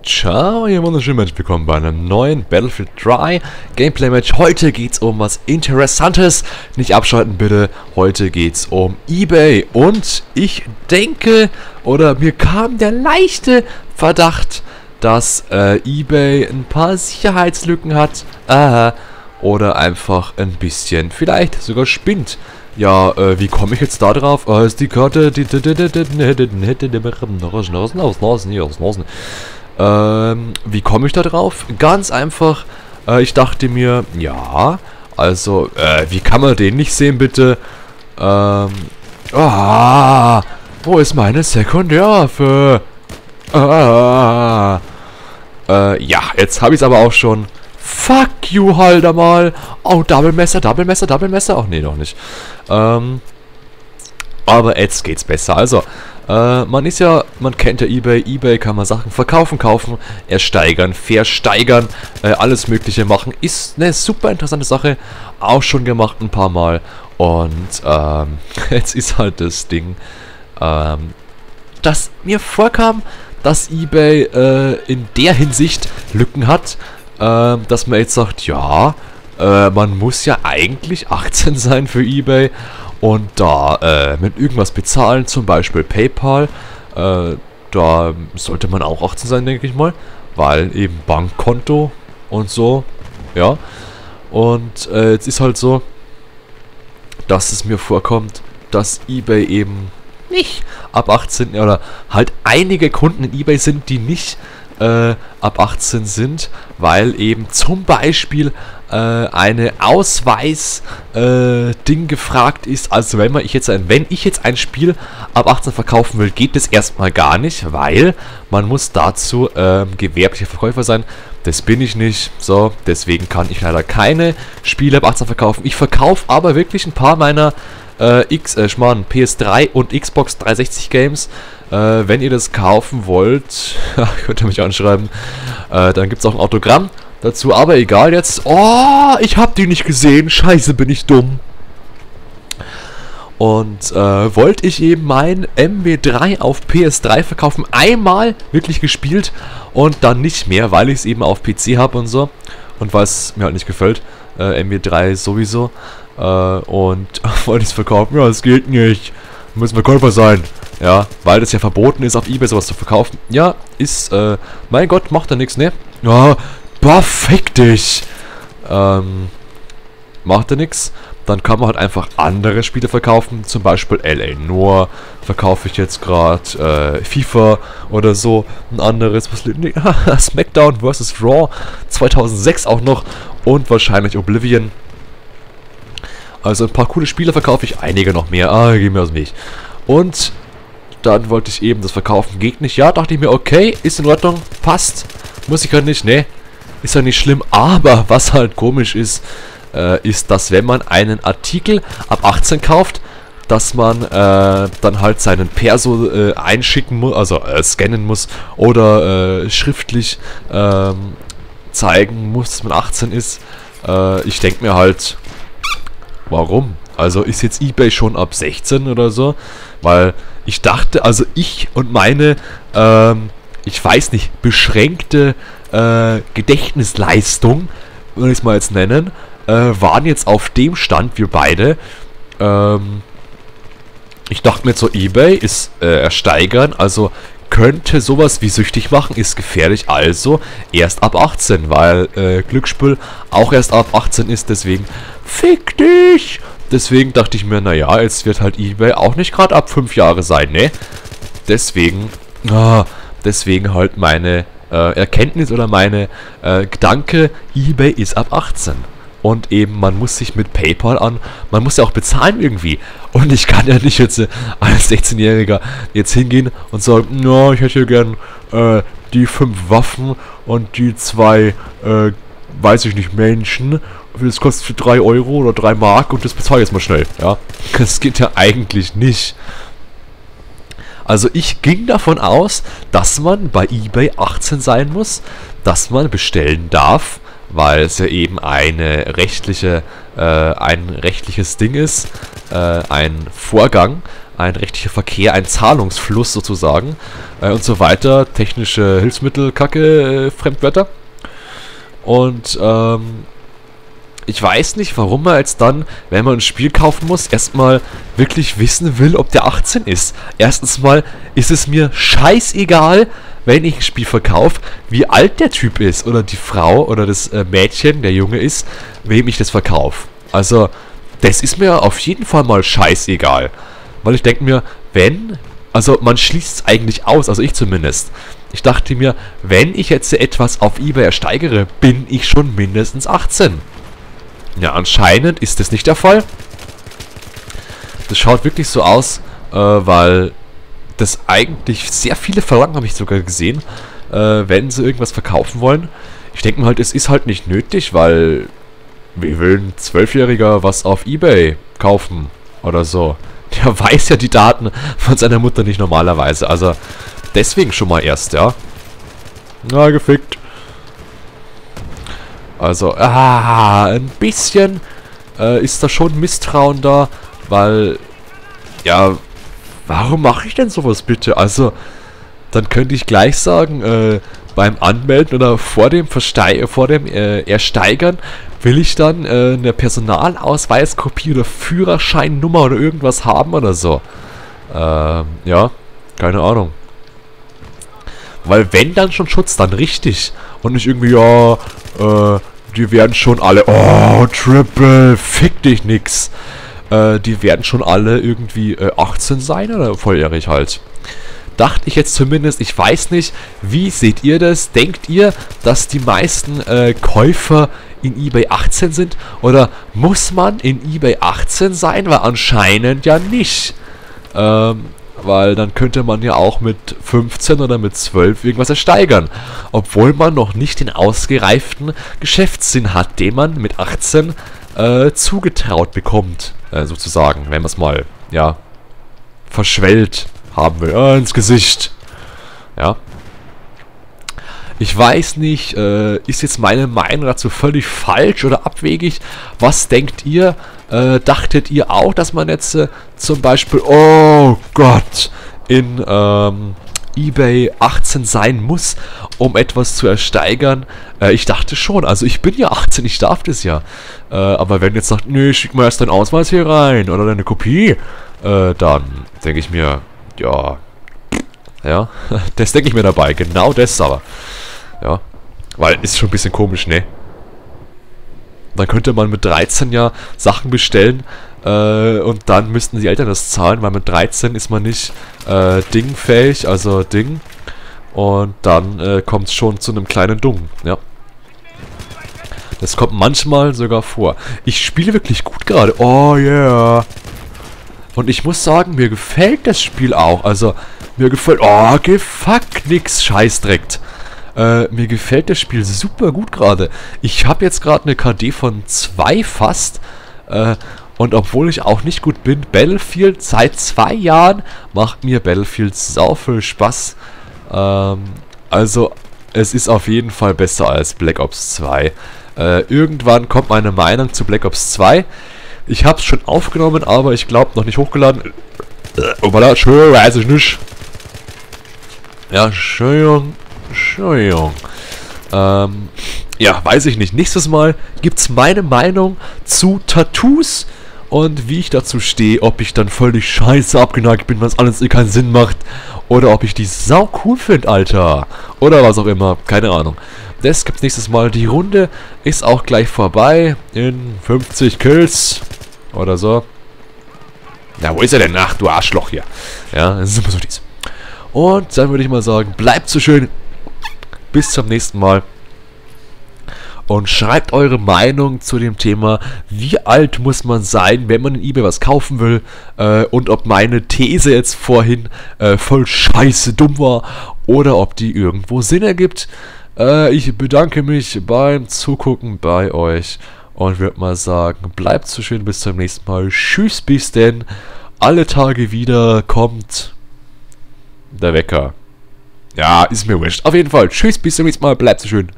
Ciao, ihr wunderschönen Menschen, willkommen bei einem neuen Battlefield 3 Gameplay Match. Heute geht's um was Interessantes. Nicht abschalten bitte. Heute geht's um eBay. Und ich denke, oder mir kam der leichte Verdacht, dass eBay ein paar Sicherheitslücken hat. Oder einfach ein bisschen, vielleicht sogar spinnt. Ja, wie komme ich jetzt da drauf? Ist die Karte, wie komme ich da drauf? Ganz einfach, ich dachte mir, ja, also, wie kann man den nicht sehen, bitte? Wo ist meine Sekundärwaffe? Ja, jetzt habe ich es aber auch schon. Fuck you, halt mal. Oh, Double Messer. Ach nee, noch nicht. Aber jetzt geht's besser. Also, man kennt ja eBay. eBay kann man Sachen verkaufen, kaufen, ersteigern, versteigern, alles Mögliche machen. Ist eine super interessante Sache. Auch schon gemacht ein paar Mal. Und, jetzt ist halt das Ding, dass mir vorkam, dass eBay, in der Hinsicht Lücken hat, dass man jetzt sagt, ja, man muss ja eigentlich 18 sein für eBay und da mit irgendwas bezahlen, zum Beispiel PayPal, da sollte man auch 18 sein, denke ich mal, weil eben Bankkonto und so, ja. Und jetzt ist halt so, dass es mir vorkommt, dass eBay eben nicht ab 18, oder halt einige Kunden in eBay sind, die nicht ab 18 sind, weil eben zum Beispiel eine Ausweis-Ding gefragt ist. Also wenn ich jetzt ein Spiel ab 18 verkaufen will, geht das erstmal gar nicht, weil man muss dazu gewerblicher Verkäufer sein. Das bin ich nicht, so, deswegen kann ich leider keine Spiele ab 18 verkaufen. Ich verkaufe aber wirklich ein paar meiner PS3 und Xbox 360 Games. Wenn ihr das kaufen wollt, könnt ihr mich anschreiben. Dann gibt es auch ein Autogramm dazu, aber egal jetzt. Oh, ich hab die nicht gesehen. Scheiße, bin ich dumm. Und wollte ich eben mein MW3 auf PS3 verkaufen. Einmal wirklich gespielt und dann nicht mehr, weil ich es eben auf PC habe und so. Und weil es mir halt nicht gefällt. MW3 sowieso. Und wollte ich es verkaufen. Ja, es geht nicht. Müssen Verkäufer sein. Ja, weil das ja verboten ist, auf eBay sowas zu verkaufen. Ja, ist, mein Gott, macht da nichts, ne? Ja, boah, fick dich. Macht da nichts. Dann kann man halt einfach andere Spiele verkaufen. Zum Beispiel L.A. Noire verkaufe ich jetzt gerade. FIFA oder so. Ein anderes. SmackDown vs. Raw 2006 auch noch. Und wahrscheinlich Oblivion. Also ein paar coole Spiele verkaufe ich. Einige noch mehr. Geh mir aus dem Weg. Und dann wollte ich eben das verkaufen. Geht nicht. Ja, dachte ich mir, okay, ist in Ordnung. Passt. Muss ich halt nicht. Ne. Ist ja nicht schlimm. Aber was halt komisch ist, ist, dass wenn man einen Artikel ab 18 kauft, dass man dann halt seinen Perso einschicken muss, also scannen muss oder schriftlich zeigen muss, dass man 18 ist. Ich denke mir halt, warum? Also ist jetzt eBay schon ab 16 oder so? Weil ich dachte, also ich und meine, ich weiß nicht, beschränkte Gedächtnisleistung, würde ich es mal jetzt nennen, waren jetzt auf dem Stand, wir beide. Ich dachte mir so, eBay ist ersteigern, also könnte sowas wie süchtig machen, ist gefährlich, also erst ab 18, weil Glücksspiel auch erst ab 18 ist, deswegen fick dich! Deswegen dachte ich mir, naja, jetzt wird halt eBay auch nicht gerade ab 5 Jahre sein, ne? Deswegen halt meine Erkenntnis oder meine Gedanke, eBay ist ab 18. Und eben, man muss sich mit PayPal man muss ja auch bezahlen irgendwie. Und ich kann ja nicht jetzt als 16-Jähriger jetzt hingehen und sagen, no, ich hätte hier gern die 5 Waffen und die 2, weiß ich nicht, Menschen. Das kostet 3 Euro oder 3 Mark und das bezahle ich jetzt mal schnell, ja. Das geht ja eigentlich nicht. Also ich ging davon aus, dass man bei eBay 18 sein muss, dass man bestellen darf, weil es ja eben ein rechtliches Ding ist, ein Vorgang. ein rechtlicher Verkehr, ein Zahlungsfluss sozusagen und so weiter, technische Hilfsmittel, Kacke, Fremdwörter. Und ich weiß nicht, warum man jetzt dann, wenn man ein Spiel kaufen muss, erstmal wirklich wissen will, ob der 18 ist. Erstens mal ist es mir scheißegal, wenn ich ein Spiel verkaufe, wie alt der Typ ist oder die Frau oder das Mädchen, der Junge ist, wem ich das verkaufe. Also, das ist mir auf jeden Fall mal scheißegal. Weil ich denke mir, also man schließt es eigentlich aus, also ich zumindest. Ich dachte mir, wenn ich jetzt etwas auf eBay ersteigere, bin ich schon mindestens 18. Ja, anscheinend ist das nicht der Fall. Das schaut wirklich so aus, weil das eigentlich sehr viele verlangen, habe ich sogar gesehen, wenn sie irgendwas verkaufen wollen. Ich denke mir halt, es ist halt nicht nötig, weil wie will ein 12-Jähriger was auf eBay kaufen oder so? Der weiß ja die Daten von seiner Mutter nicht normalerweise, also deswegen schon mal erst, ja. Na, gefickt. Also, ein bisschen ist da schon Misstrauen da, weil, ja, warum mache ich denn sowas bitte? Also, dann könnte ich gleich sagen, beim Anmelden oder vor dem Ersteigern will ich dann eine Personalausweiskopie oder Führerscheinnummer oder irgendwas haben oder so. Ja, keine Ahnung. Weil wenn dann schon Schutz, dann richtig. Und nicht irgendwie, ja, die werden schon alle, oh, Triple, fick dich nix. Die werden schon alle irgendwie 18 sein oder volljährig halt. Dachte ich jetzt zumindest, ich weiß nicht, wie seht ihr das? Denkt ihr, dass die meisten Käufer in eBay 18 sind? Oder muss man in eBay 18 sein? Weil anscheinend ja nicht. Weil dann könnte man ja auch mit 15 oder mit 12 irgendwas ersteigern. Obwohl man noch nicht den ausgereiften Geschäftssinn hat, den man mit 18 zugetraut bekommt. Sozusagen, wenn man es mal, ja, verschwellt haben will. Ins Gesicht. Ja. Ich weiß nicht, ist jetzt meine Meinung dazu völlig falsch oder abwegig? Was denkt ihr? Dachtet ihr auch, dass man jetzt zum Beispiel, oh Gott, in eBay 18 sein muss, um etwas zu ersteigern? Ich dachte schon, also ich bin ja 18, ich darf das ja. Aber wenn jetzt sagt, nö, schick mal erst deinen Ausweis hier rein oder deine Kopie, dann denke ich mir, ja, das denke ich mir dabei, genau das aber. Ja, weil ist schon ein bisschen komisch, ne? Dann könnte man mit 13 ja Sachen bestellen und dann müssten die Eltern das zahlen, weil mit 13 ist man nicht dingfähig, also Ding. Und dann kommt es schon zu einem kleinen Dung, ja. Das kommt manchmal sogar vor. Ich spiele wirklich gut gerade. Oh yeah. Und ich muss sagen, mir gefällt das Spiel auch. Also, mir gefällt... Oh, fuck nix, Scheißdreck. Mir gefällt das Spiel super gut gerade. Ich habe jetzt gerade eine KD von 2 fast. Und obwohl ich auch nicht gut bin, Battlefield seit 2 Jahren macht mir Battlefield sau viel Spaß. Also, es ist auf jeden Fall besser als Black Ops 2. Irgendwann kommt meine Meinung zu Black Ops 2. Ich habe es schon aufgenommen, aber ich glaube noch nicht hochgeladen. Oh, voilà, schön, weiß ich nicht. Ja, schön. Ja, weiß ich nicht. Nächstes Mal gibt es meine Meinung zu Tattoos und wie ich dazu stehe, ob ich dann völlig scheiße abgeneigt bin, was alles keinen Sinn macht, oder ob ich die sau cool finde, Alter. Oder was auch immer, keine Ahnung. Das gibt's nächstes Mal. Die Runde ist auch gleich vorbei in 50 Kills oder so. Na, wo ist er denn? Ach, du Arschloch hier. Ja, das ist immer so dies. Und dann würde ich mal sagen, bleibt so schön. Bis zum nächsten Mal. Und schreibt eure Meinung zu dem Thema, wie alt muss man sein, wenn man in eBay was kaufen will. Und ob meine These jetzt vorhin voll scheiße dumm war oder ob die irgendwo Sinn ergibt. Ich bedanke mich beim Zugucken bei euch und würde mal sagen, bleibt so schön, bis zum nächsten Mal. Tschüss, bis denn. Alle Tage wieder kommt der Wecker. Ja, ist mir wurscht. Auf jeden Fall, tschüss, bis zum nächsten Mal, bleibt so schön.